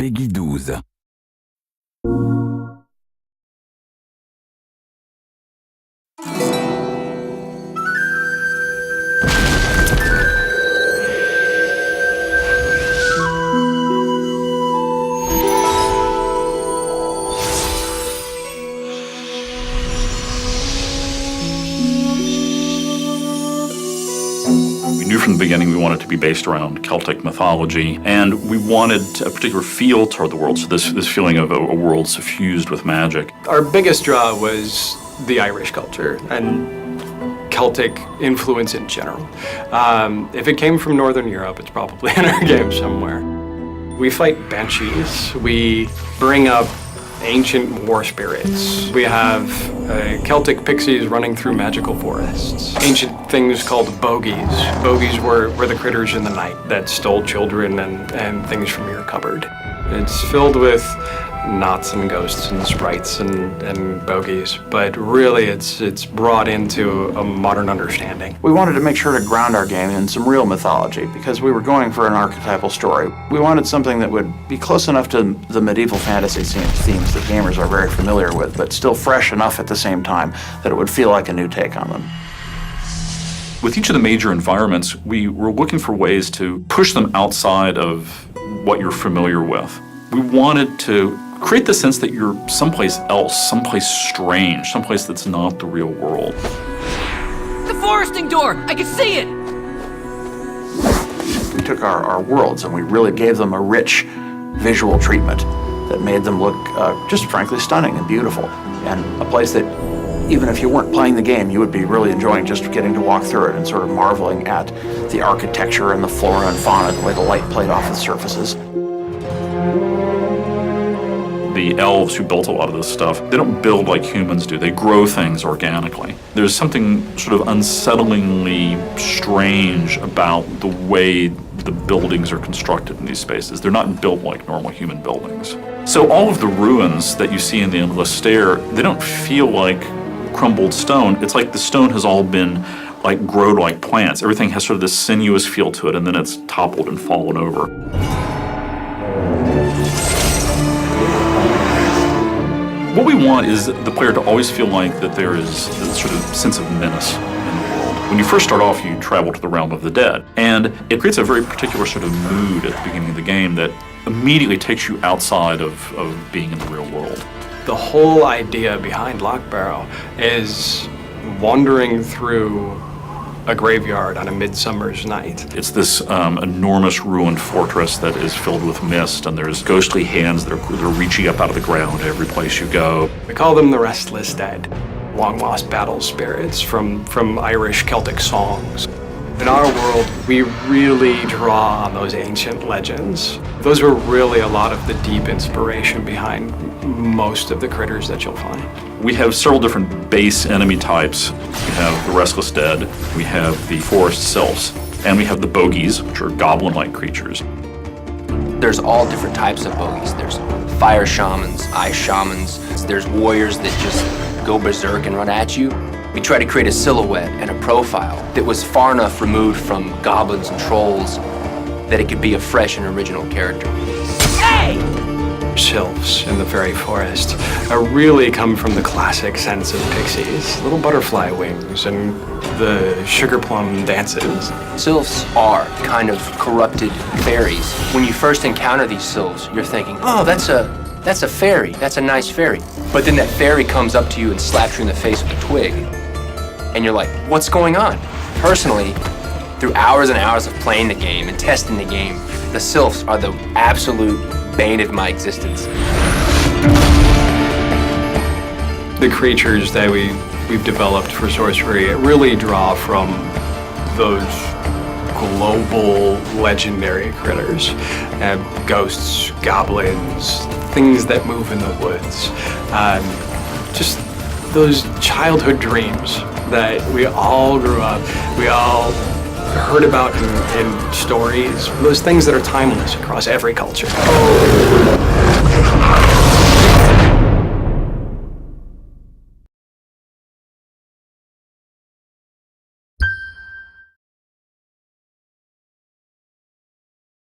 Peggy 12. We knew from the beginning we wanted it to be based around Celtic mythology, and we wanted a particular feel toward the world, so this feeling of a world suffused with magic. Our biggest draw was the Irish culture and Celtic influence in general. If it came from Northern Europe, it's probably in our game somewhere. We fight banshees. We bring up ancient war spirits. We have Celtic pixies running through magical forests. Ancient things called bogies. Bogies were the critters in the night that stole children and things from your cupboard. It's filled with knots and ghosts and sprites and bogies, but really it's brought into a modern understanding. We wanted to make sure to ground our game in some real mythology because we were going for an archetypal story. We wanted something that would be close enough to the medieval fantasy themes that gamers are very familiar with, but still fresh enough at the same time that it would feel like a new take on them. With each of the major environments, we were looking for ways to push them outside of what you're familiar with. We wanted to create the sense that you're someplace else, someplace strange, someplace that's not the real world. The foresting door! I can see it! We took our worlds and we really gave them a rich visual treatment that made them look just frankly stunning and beautiful, and a place that even if you weren't playing the game, you would be really enjoying just getting to walk through it and sort of marveling at the architecture and the flora and fauna, the way the light played off the surfaces. The elves who built a lot of this stuff, they don't build like humans do. They grow things organically. There's something sort of unsettlingly strange about the way the buildings are constructed in these spaces. They're not built like normal human buildings. So all of the ruins that you see in the Endless Stair, they don't feel like crumbled stone. It's like the stone has all been like grown like plants. Everything has sort of this sinuous feel to it, and then it's toppled and fallen over. What we want is the player to always feel like that there is this sort of sense of menace in the world. When you first start off, you travel to the realm of the dead, and it creates a very particular sort of mood at the beginning of the game that immediately takes you outside of being in the real world. The whole idea behind Lockbarrow is wandering through a graveyard on a midsummer's night. It's this enormous ruined fortress that is filled with mist, and there's ghostly hands that are reaching up out of the ground every place you go. We call them the Restless Dead, long-lost battle spirits from Irish Celtic songs. In our world, we really draw on those ancient legends. Those were really a lot of the deep inspiration behind most of the critters that you'll find. We have several different base enemy types. We have the Restless Dead, we have the Forest Sylphs, and we have the Bogies, which are goblin-like creatures. There's all different types of bogies. There's fire shamans, ice shamans. There's warriors that just go berserk and run at you. We tried to create a silhouette and a profile that was far enough removed from goblins and trolls that it could be a fresh and original character. Hey! Sylphs in the fairy forest really come from the classic sense of pixies. Little butterfly wings and the sugar plum dances. Sylphs are kind of corrupted fairies. When you first encounter these sylphs, you're thinking, oh, that's a fairy, that's a nice fairy. But then that fairy comes up to you and slaps you in the face with a twig. And you're like, what's going on? Personally, through hours and hours of playing the game and testing the game, the sylphs are the absolute bane of my existence. The creatures that we've developed for Sorcery really draw from those global legendary critters. Ghosts, goblins, things that move in the woods. Just those childhood dreams that we all grew up, we all heard about in stories, those things that are timeless across every culture.